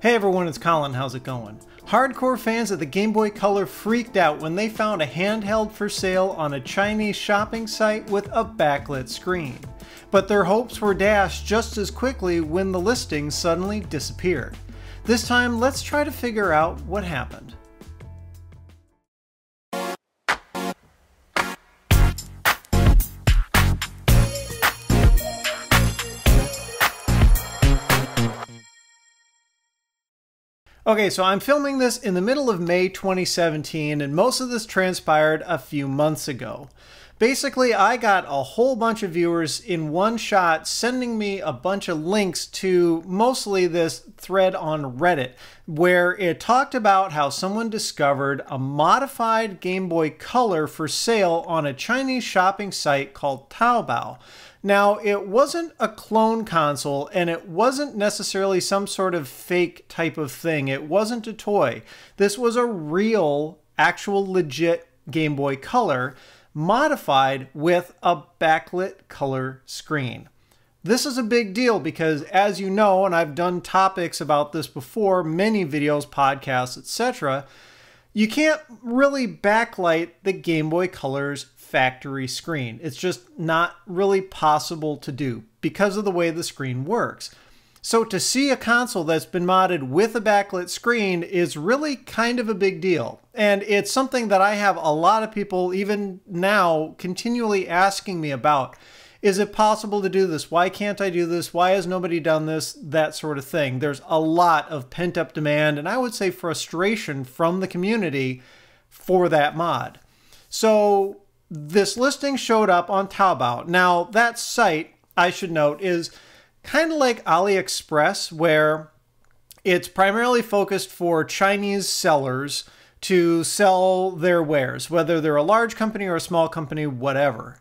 Hey everyone, it's Colin. How's it going? Hardcore fans of the Game Boy Color freaked out when they found a handheld for sale on a Chinese shopping site with a backlit screen. But their hopes were dashed just as quickly when the listing suddenly disappeared. This time, let's try to figure out what happened. Okay, so I'm filming this in the middle of May 2017, and most of this transpired a few months ago. Basically, I got a whole bunch of viewers in one shot sending me a bunch of links to mostly this thread on Reddit, where it talked about how someone discovered a modified Game Boy Color for sale on a Chinese shopping site called Taobao. Now, it wasn't a clone console, and it wasn't necessarily some sort of fake type of thing. It wasn't a toy. This was a real, actual, legit Game Boy Color, modified with a backlit color screen. This is a big deal because, as you know, and I've done topics about this before, many videos, podcasts, etc., you can't really backlight the Game Boy Color's factory screen. It's just not really possible to do because of the way the screen works. So to see a console that's been modded with a backlit screen is really kind of a big deal. And it's something that I have a lot of people, even now, continually asking me about. Is it possible to do this? Why can't I do this? Why has nobody done this? That sort of thing. There's a lot of pent-up demand, and I would say frustration from the community for that mod. So this listing showed up on Taobao. Now, that site, I should note, is kind of like AliExpress, where it's primarily focused for Chinese sellers to sell their wares, whether they're a large company or a small company, whatever.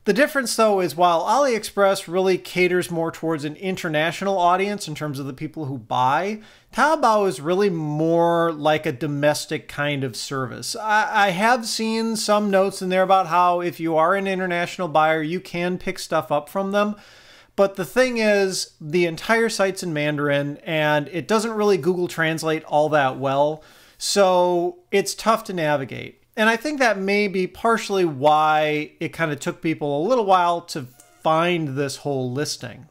The difference, though, is while AliExpress really caters more towards an international audience in terms of the people who buy, Taobao is really more like a domestic kind of service. I have seen some notes in there about how if you are an international buyer, you can pick stuff up from them. But the thing is, the entire site's in Mandarin, and it doesn't really Google Translate all that well, so it's tough to navigate. And I think that may be partially why it kind of took people a little while to find this whole listing.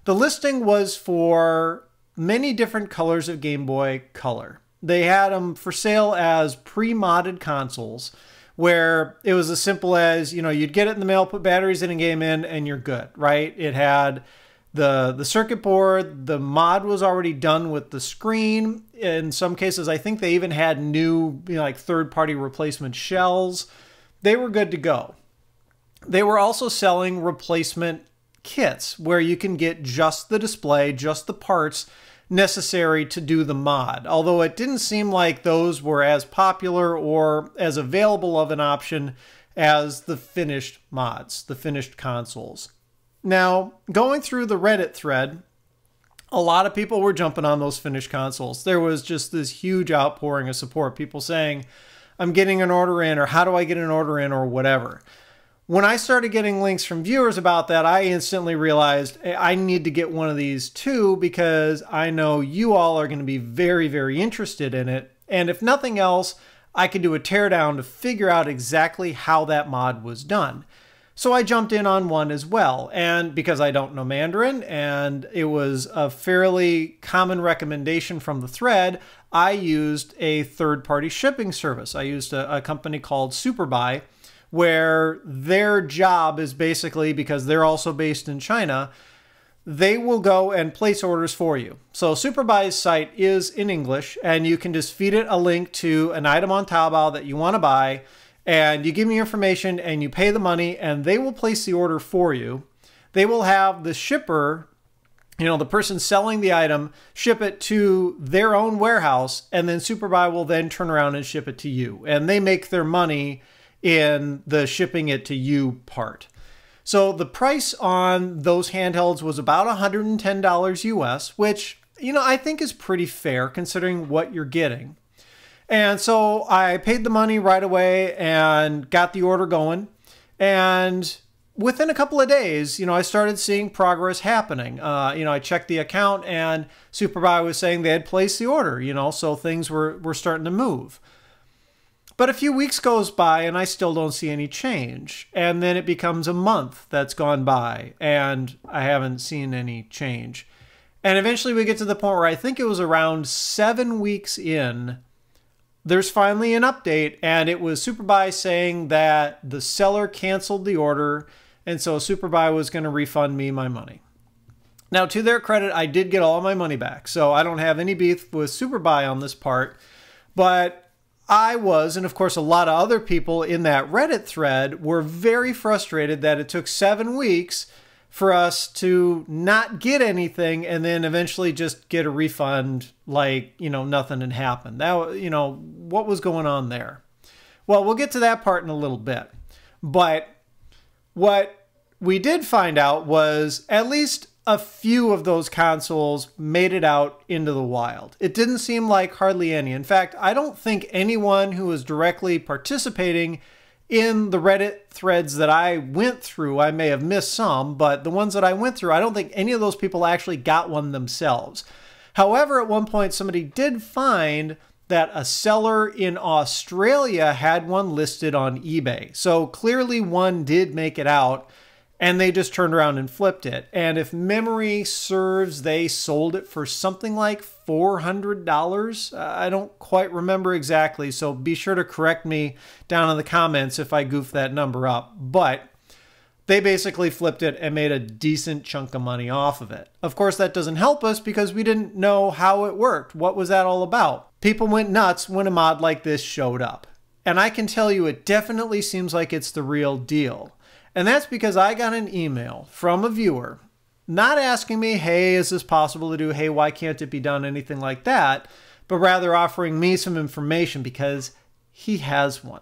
The listing was for many different colors of Game Boy Color. They had them for sale as pre-modded consoles, where it was as simple as, you know, you'd get it in the mail, put batteries in a game in, and you're good, right? It had the circuit board, the mod was already done with the screen. In some cases, I think they even had new, like third-party replacement shells. They were good to go. They were also selling replacement kits where you can get just the display, just the parts necessary to do the mod. Although it didn't seem like those were as popular or as available of an option as the finished mods, the finished consoles. Now, going through the Reddit thread, a lot of people were jumping on those finished consoles. There was just this huge outpouring of support. People saying, I'm getting an order in, or how do I get an order in, or whatever. When I started getting links from viewers about that, I instantly realized I need to get one of these too, because I know you all are going to be very, very interested in it. And if nothing else, I could do a teardown to figure out exactly how that mod was done. So I jumped in on one as well, and because I don't know Mandarin, and it was a fairly common recommendation from the thread, I used a third-party shipping service. I used a company called Superbuy, where their job is basically, because they're also based in China, they will go and place orders for you. So Superbuy's site is in English, and you can just feed it a link to an item on Taobao that you want to buy, and you give me information and you pay the money and they will place the order for you. They will have the shipper, you know, the person selling the item, ship it to their own warehouse, and then Superbuy will then turn around and ship it to you. And they make their money in the shipping it to you part. So the price on those handhelds was about $110 US, which, you know, I think is pretty fair considering what you're getting. And so I paid the money right away and got the order going. And within a couple of days, I started seeing progress happening. I checked the account and Superbuy was saying they had placed the order, so things were starting to move. But a few weeks goes by and I still don't see any change. And then it becomes a month that's gone by and I haven't seen any change. And eventually we get to the point where I think it was around 7 weeks in, there's finally an update, and it was Superbuy saying that the seller canceled the order, and so Superbuy was going to refund me my money. Now, to their credit, I did get all my money back, so I don't have any beef with Superbuy on this part, but I was, and of course a lot of other people in that Reddit thread were very frustrated that it took 7 weeks for us to not get anything and then eventually just get a refund like, nothing had happened. That, what was going on there? Well, we'll get to that part in a little bit. But what we did find out was at least a few of those consoles made it out into the wild. It didn't seem like hardly any. In fact, I don't think anyone who was directly participating in the Reddit threads that I went through, I may have missed some, but the ones that I went through, I don't think any of those people actually got one themselves. However, at one point, somebody did find that a seller in Australia had one listed on eBay. So clearly one did make it out, and they just turned around and flipped it. And if memory serves, they sold it for something like $400. I don't quite remember exactly, so be sure to correct me down in the comments if I goof that number up. But they basically flipped it and made a decent chunk of money off of it. Of course, that doesn't help us because we didn't know how it worked. What was that all about? People went nuts when a mod like this showed up. And I can tell you it definitely seems like it's the real deal. And that's because I got an email from a viewer, not asking me, hey, is this possible to do? Hey, why can't it be done? Anything like that, but rather offering me some information because he has one.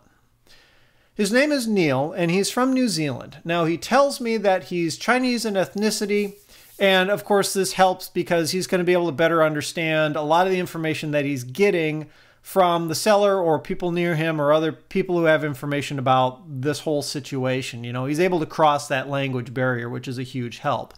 His name is Neil, and he's from New Zealand. Now, he tells me that he's Chinese in ethnicity, and of course this helps because he's going to be able to better understand a lot of the information that he's getting from the seller or people near him or other people who have information about this whole situation. He's able to cross that language barrier, which is a huge help.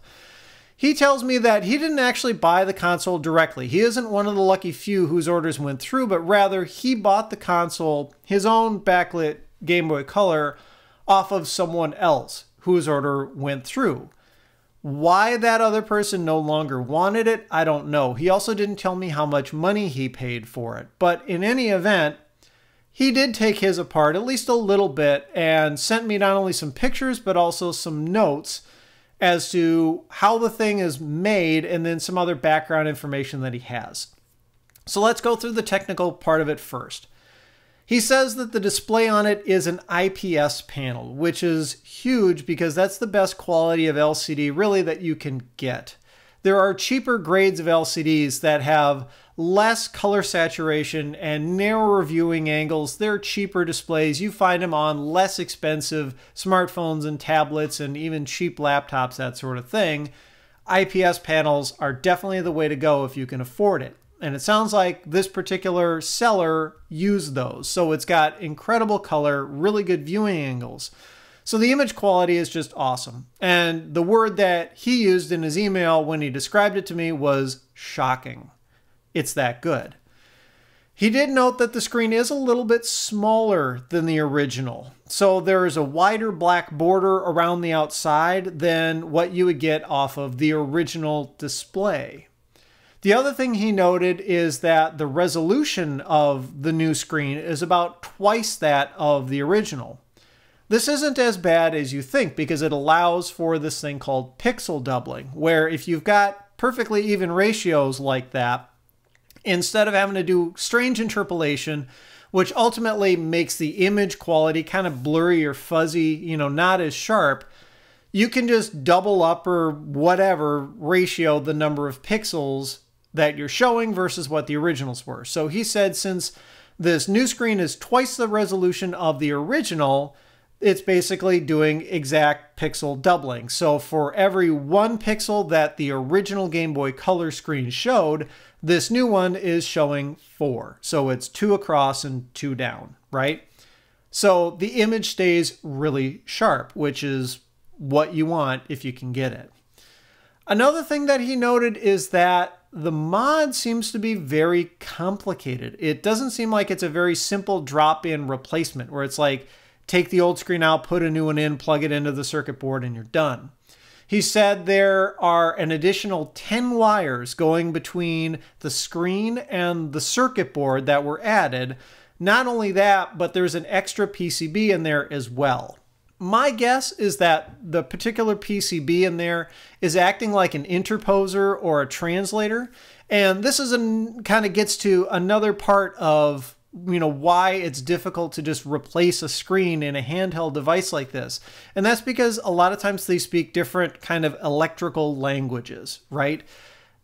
He tells me that he didn't actually buy the console directly. He isn't one of the lucky few whose orders went through, but rather he bought the console, his own backlit Game Boy Color, off of someone else whose order went through. Why that other person no longer wanted it, I don't know. He also didn't tell me how much money he paid for it. But in any event, he did take his apart at least a little bit and sent me not only some pictures, but also some notes as to how the thing is made and then some other background information that he has. So let's go through the technical part of it first. He says that the display on it is an IPS panel, which is huge because that's the best quality of LCD really that you can get. There are cheaper grades of LCDs that have less color saturation and narrower viewing angles. They're cheaper displays. You find them on less expensive smartphones and tablets and even cheap laptops, that sort of thing. IPS panels are definitely the way to go if you can afford it. And it sounds like this particular seller used those. So it's got incredible color, really good viewing angles. So the image quality is just awesome. And the word that he used in his email when he described it to me was shocking. It's that good. He did note that the screen is a little bit smaller than the original. So there is a wider black border around the outside than what you would get off of the original display. The other thing he noted is that the resolution of the new screen is about twice that of the original. This isn't as bad as you think because it allows for this thing called pixel doubling, where if you've got perfectly even ratios like that, instead of having to do strange interpolation, which ultimately makes the image quality kind of blurry or fuzzy, not as sharp, you can just double up or whatever ratio the number of pixels that you're showing versus what the originals were. So he said since this new screen is twice the resolution of the original, it's basically doing exact pixel doubling. So for every 1 pixel that the original Game Boy Color screen showed, this new one is showing 4. So it's 2 across and 2 down, right? So the image stays really sharp, which is what you want if you can get it. Another thing that he noted is that the mod seems to be very complicated. It doesn't seem like it's a very simple drop-in replacement where it's like, take the old screen out, put a new one in, plug it into the circuit board, and you're done. He said there are an additional 10 wires going between the screen and the circuit board that were added. Not only that, but there's an extra PCB in there as well. My guess is that the particular PCB in there is acting like an interposer or a translator. And this is kind of gets to another part of why it's difficult to just replace a screen in a handheld device like this. And that's because a lot of times they speak different kind of electrical languages, right?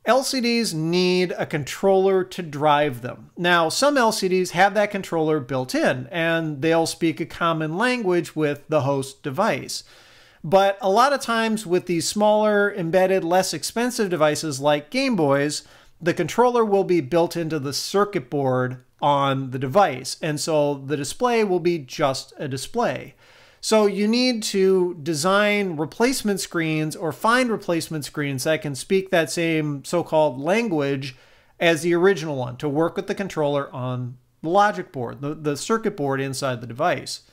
LCDs need a controller to drive them. Now, some LCDs have that controller built in, and they'll speak a common language with the host device. But a lot of times with these smaller, embedded, less expensive devices like Game Boys, the controller will be built into the circuit board on the device, and so the display will be just a display. So you need to design replacement screens or find replacement screens that can speak that same so-called language as the original one to work with the controller on the logic board, the circuit board inside the device.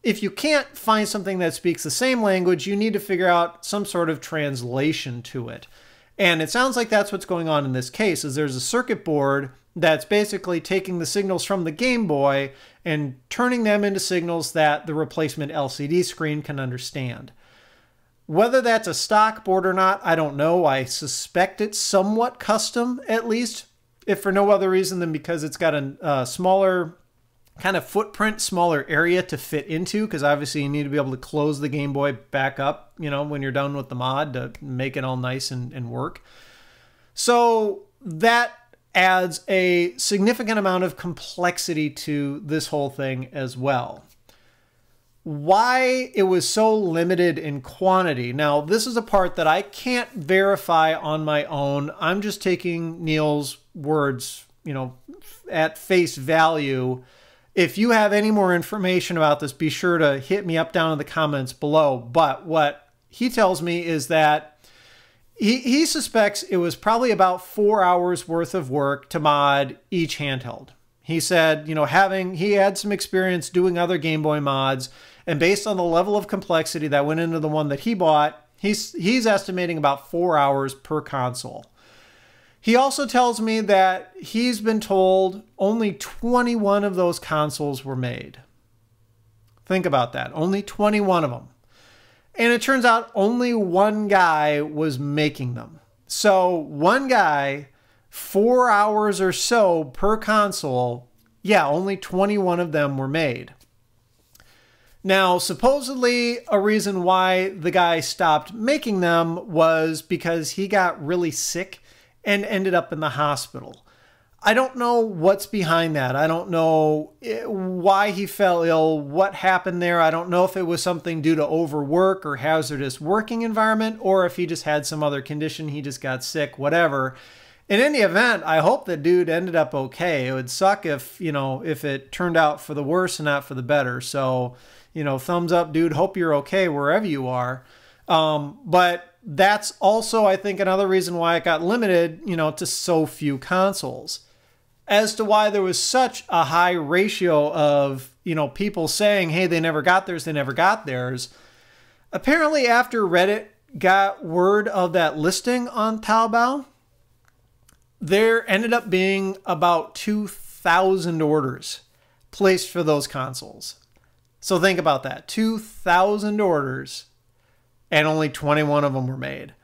If you can't find something that speaks the same language, you need to figure out some sort of translation to it. And it sounds like that's what's going on in this case, is there's a circuit board that's basically taking the signals from the Game Boy and turning them into signals that the replacement LCD screen can understand. Whether that's a stock board or not, I don't know. I suspect it's somewhat custom, at least, if for no other reason than because it's got a smaller kind of footprint, smaller area to fit into, because obviously you need to be able to close the Game Boy back up, when you're done with the mod to make it all nice and work. So that adds a significant amount of complexity to this whole thing as well. Why it was so limited in quantity. Now, this is a part that I can't verify on my own. I'm just taking Neil's words, at face value. If you have any more information about this, be sure to hit me up down in the comments below. But what he tells me is that he suspects it was probably about 4 hours worth of work to mod each handheld. He said, he had some experience doing other Game Boy mods, and based on the level of complexity that went into the one that he bought, he's estimating about 4 hours per console. He also tells me that he's been told only 21 of those consoles were made. Think about that, only 21 of them. And it turns out only one guy was making them. So one guy, 4 hours or so per console, yeah, only 21 of them were made. Now, supposedly a reason why the guy stopped making them was because he got really sick and ended up in the hospital. I don't know what's behind that. I don't know why he fell ill, what happened there. I don't know if it was something due to overwork or hazardous working environment, or if he just had some other condition, he just got sick, whatever. In any event, I hope the dude ended up okay. It would suck if, if it turned out for the worse and not for the better. So, thumbs up, dude. Hope you're okay wherever you are. But that's also, I think, another reason why it got limited, to so few consoles. As to why there was such a high ratio of, people saying, hey, they never got theirs, they never got theirs. Apparently, after Reddit got word of that listing on Taobao, there ended up being about 2,000 orders placed for those consoles. So think about that, 2,000 orders, and only 21 of them were made.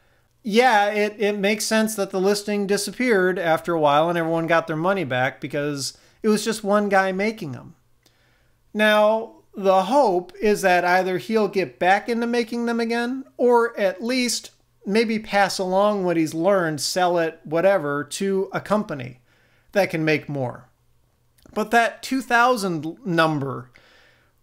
Yeah, it makes sense that the listing disappeared after a while and everyone got their money back because it was just one guy making them. Now, the hope is that either he'll get back into making them again, or at least maybe pass along what he's learned, sell it, whatever, to a company that can make more. But that 2,000 number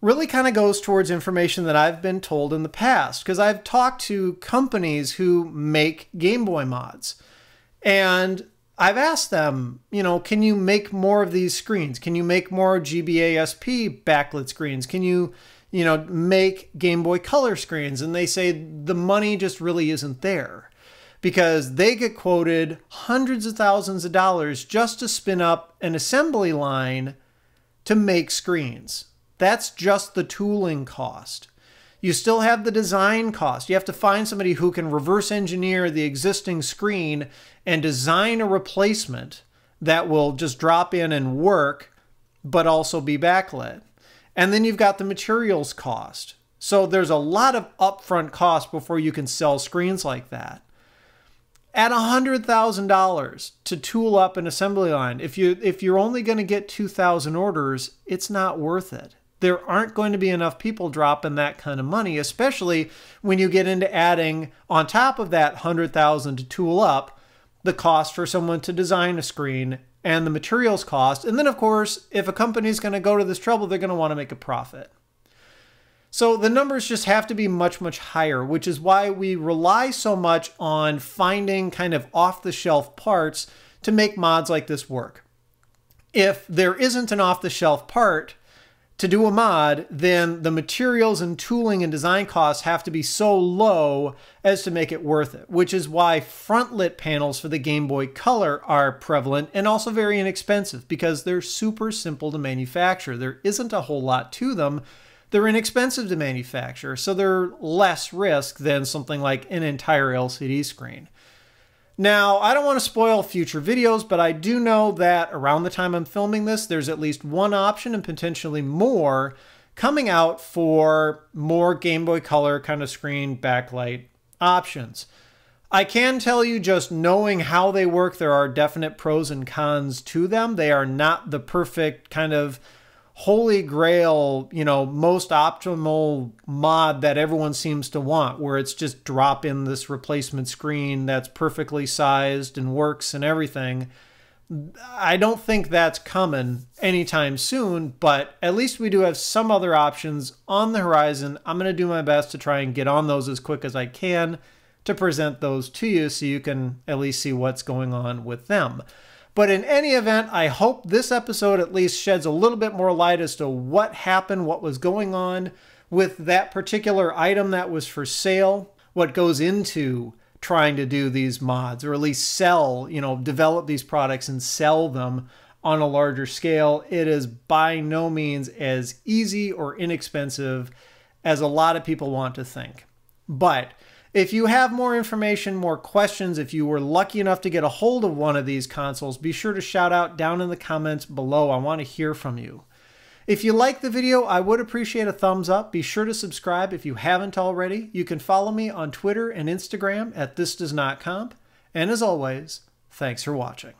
really kind of goes towards information that I've been told in the past, because I've talked to companies who make Game Boy mods, and I've asked them, can you make more of these screens? Can you make more GBASP backlit screens? Can you, make Game Boy Color screens, and they say the money just really isn't there because they get quoted hundreds of thousands of dollars just to spin up an assembly line to make screens. That's just the tooling cost. You still have the design cost. You have to find somebody who can reverse engineer the existing screen and design a replacement that will just drop in and work, but also be backlit. And then you've got the materials cost. So there's a lot of upfront cost before you can sell screens like that. At $100,000 to tool up an assembly line, if you're only going to get 2,000 orders, it's not worth it. There aren't going to be enough people dropping that kind of money, especially when you get into adding on top of that $100,000 to tool up the cost for someone to design a screen and the materials cost. And then, of course, if a company's going to go to this trouble, they're going to want to make a profit. So the numbers just have to be much, much higher, which is why we rely so much on finding kind of off-the-shelf parts to make mods like this work. If there isn't an off-the-shelf part to do a mod, then the materials and tooling and design costs have to be so low as to make it worth it, which is why front-lit panels for the Game Boy Color are prevalent and also very inexpensive because they're super simple to manufacture. There isn't a whole lot to them. They're inexpensive to manufacture, so they're less risk than something like an entire LCD screen. Now, I don't want to spoil future videos, but I do know that around the time I'm filming this, there's at least one option and potentially more coming out for more Game Boy Color kind of screen backlight options. I can tell you, just knowing how they work, there are definite pros and cons to them. They are not the perfect kind of holy grail, most optimal mod that everyone seems to want, where it's just drop in this replacement screen that's perfectly sized and works and everything. I don't think that's coming anytime soon, but at least we do have some other options on the horizon. I'm going to do my best to try and get on those as quick as I can to present those to you so you can at least see what's going on with them. But in any event, I hope this episode at least sheds a little bit more light as to what happened, what was going on with that particular item that was for sale, what goes into trying to do these mods, or at least sell, develop these products and sell them on a larger scale. It is by no means as easy or inexpensive as a lot of people want to think. But if you have more information, more questions, if you were lucky enough to get a hold of one of these consoles, be sure to shout out down in the comments below. I want to hear from you. If you like the video, I would appreciate a thumbs up. Be sure to subscribe if you haven't already. You can follow me on Twitter and Instagram at thisdoesnotcomp. And as always, thanks for watching.